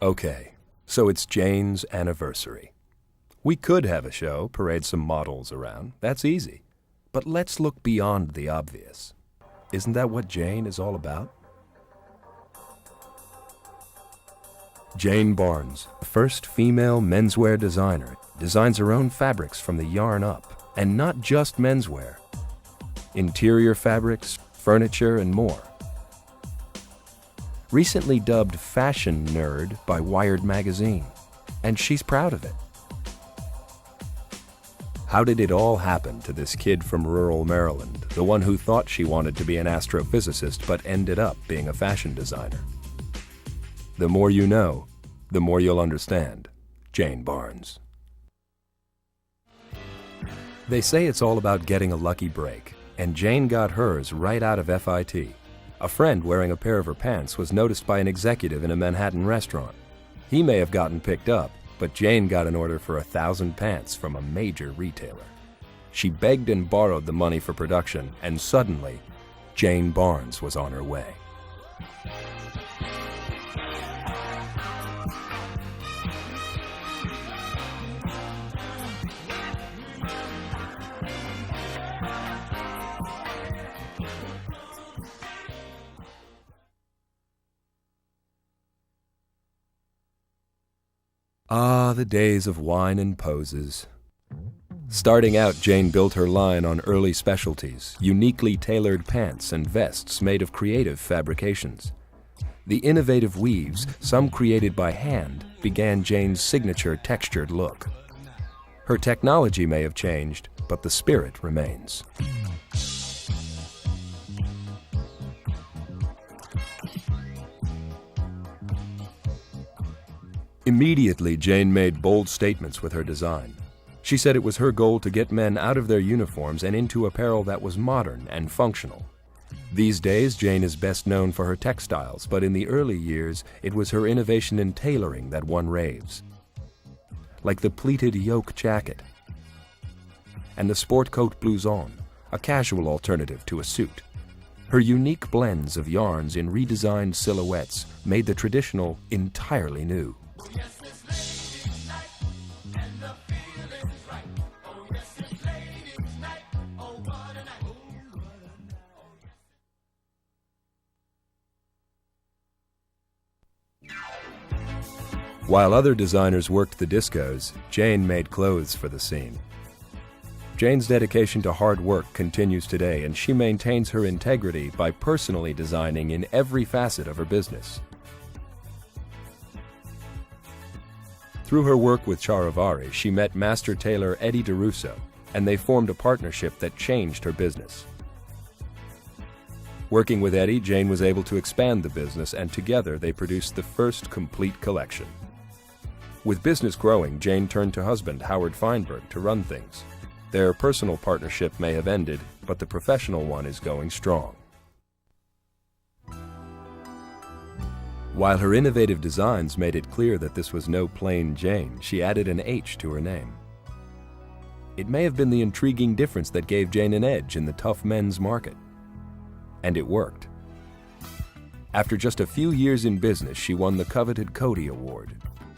Okay, so it's Jhane's anniversary. We could have a show, parade some models around. That's easy. But let's look beyond the obvious. Isn't that what Jhane is all about? Jhane Barnes, the first female menswear designer, designs her own fabrics from the yarn up, and not just menswear. Interior fabrics, furniture, and more. Recently dubbed fashion nerd by Wired magazine, and she's proud of it. How did it all happen to this kid from rural Maryland, the one who thought she wanted to be an astrophysicist but ended up being a fashion designer? The more you know, the more you'll understand. Jhane Barnes. They say it's all about getting a lucky break, and Jhane got hers right out of FIT. A friend wearing a pair of her pants was noticed by an executive in a Manhattan restaurant. He may have gotten picked up, but Jhane got an order for 1,000 pants from a major retailer. She begged and borrowed the money for production, and suddenly, Jhane Barnes was on her way. Ah, the days of wine and poses. Starting out, Jhane built her line on early specialties, uniquely tailored pants and vests made of creative fabrications. The innovative weaves, some created by hand, began Jhane's signature textured look. Her technology may have changed, but the spirit remains. Immediately, Jhane made bold statements with her design. She said it was her goal to get men out of their uniforms and into apparel that was modern and functional. These days, Jhane is best known for her textiles, but in the early years, it was her innovation in tailoring that won raves. Like the pleated yoke jacket and the sport coat blouson, a casual alternative to a suit. Her unique blends of yarns in redesigned silhouettes made the traditional entirely new. While other designers worked the discos, Jhane made clothes for the scene. Jhane's dedication to hard work continues today, and she maintains her integrity by personally designing in every facet of her business. Through her work with Charivari, she met master tailor Eddie DeRusso, and they formed a partnership that changed her business. Working with Eddie, Jhane was able to expand the business, and together they produced the first complete collection. With business growing, Jhane turned to husband Howard Feinberg to run things. Their personal partnership may have ended, but the professional one is going strong. While her innovative designs made it clear that this was no plain Jhane, she added an H to her name. It may have been the intriguing difference that gave Jhane an edge in the tough men's market. And it worked. After just a few years in business, she won the coveted Cody Award.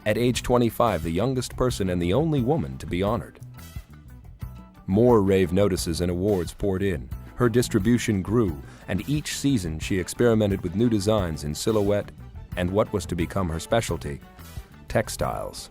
At age 25, the youngest person and the only woman to be honored. More rave notices and awards poured in. Her distribution grew, and each season she experimented with new designs in silhouette and what was to become her specialty, textiles.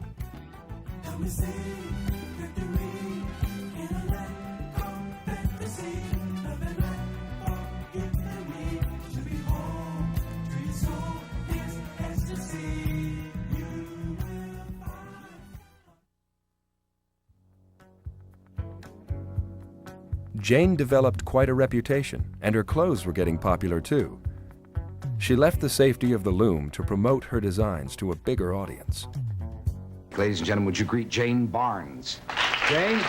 Jhane developed quite a reputation, and her clothes were getting popular too. She left the safety of the loom to promote her designs to a bigger audience. Ladies and gentlemen, would you greet Jhane Barnes? Jhane?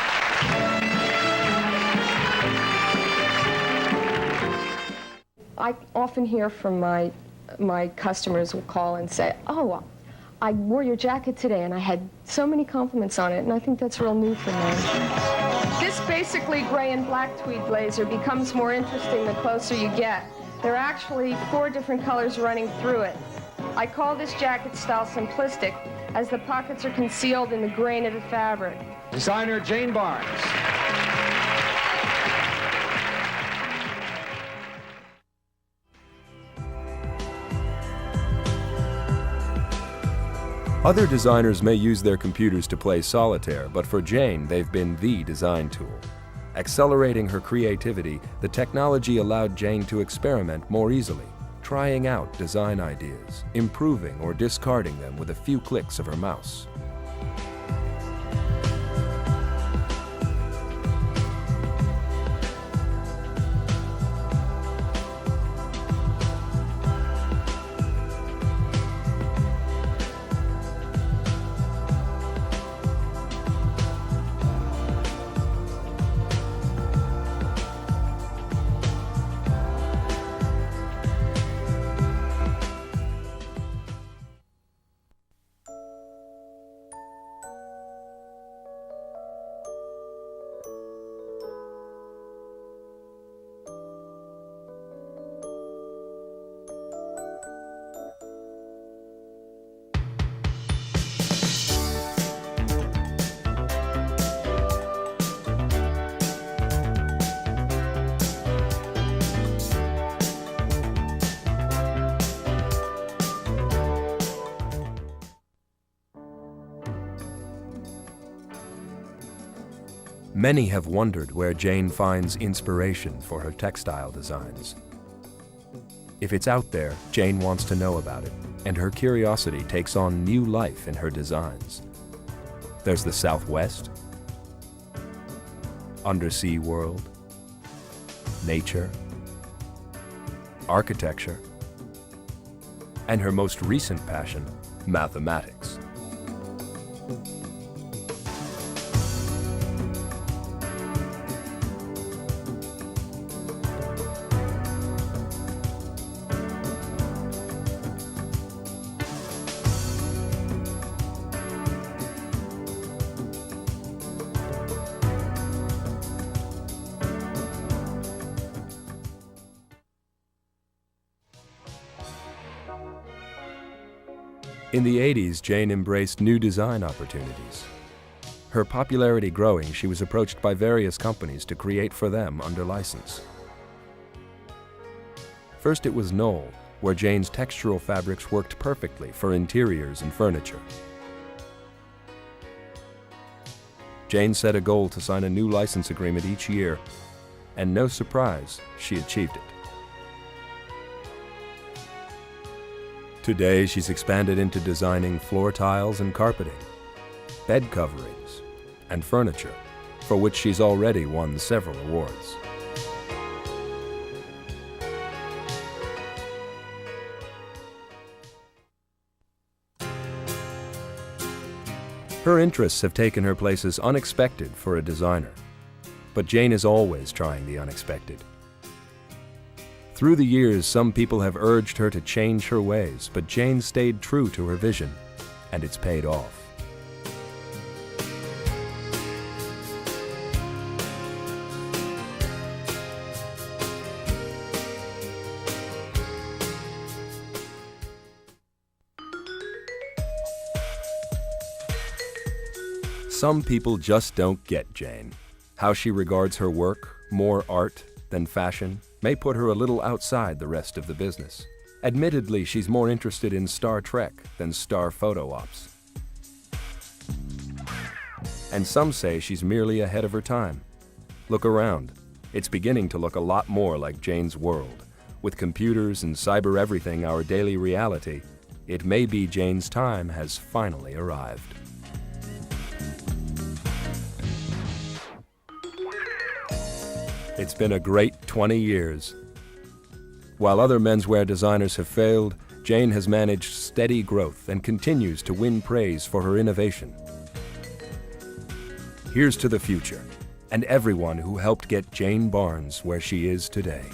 I often hear from my customers who call and say, oh, I wore your jacket today and I had so many compliments on it, and I think that's real new for me. This basically gray and black tweed blazer becomes more interesting the closer you get. There are actually 4 different colors running through it. I call this jacket style simplistic, as the pockets are concealed in the grain of the fabric. Designer Jhane Barnes. Other designers may use their computers to play solitaire, but for Jhane, they've been the design tool. Accelerating her creativity, the technology allowed Jhane to experiment more easily, trying out design ideas, improving or discarding them with a few clicks of her mouse. Many have wondered where Jhane finds inspiration for her textile designs. If it's out there, Jhane wants to know about it, and her curiosity takes on new life in her designs. There's the Southwest, undersea world, nature, architecture, and her most recent passion, mathematics. In the 80s, Jhane embraced new design opportunities. Her popularity growing, she was approached by various companies to create for them under license. First it was Knoll, where Jhane's textural fabrics worked perfectly for interiors and furniture. Jhane set a goal to sign a new license agreement each year, and no surprise, she achieved it. Today, she's expanded into designing floor tiles and carpeting, bed coverings, and furniture, for which she's already won several awards. Her interests have taken her places unexpected for a designer, but Jhane is always trying the unexpected. Through the years, some people have urged her to change her ways, but Jhane stayed true to her vision, and it's paid off. Some people just don't get Jhane. How she regards her work, more art than fashion, may put her a little outside the rest of the business. Admittedly, she's more interested in Star Trek than star photo ops. And some say she's merely ahead of her time. Look around. It's beginning to look a lot more like Jhane's world. With computers and cyber everything our daily reality, it may be Jhane's time has finally arrived. It's been a great 20 years. While other menswear designers have failed, Jhane has managed steady growth and continues to win praise for her innovation. Here's to the future, and everyone who helped get Jhane Barnes where she is today.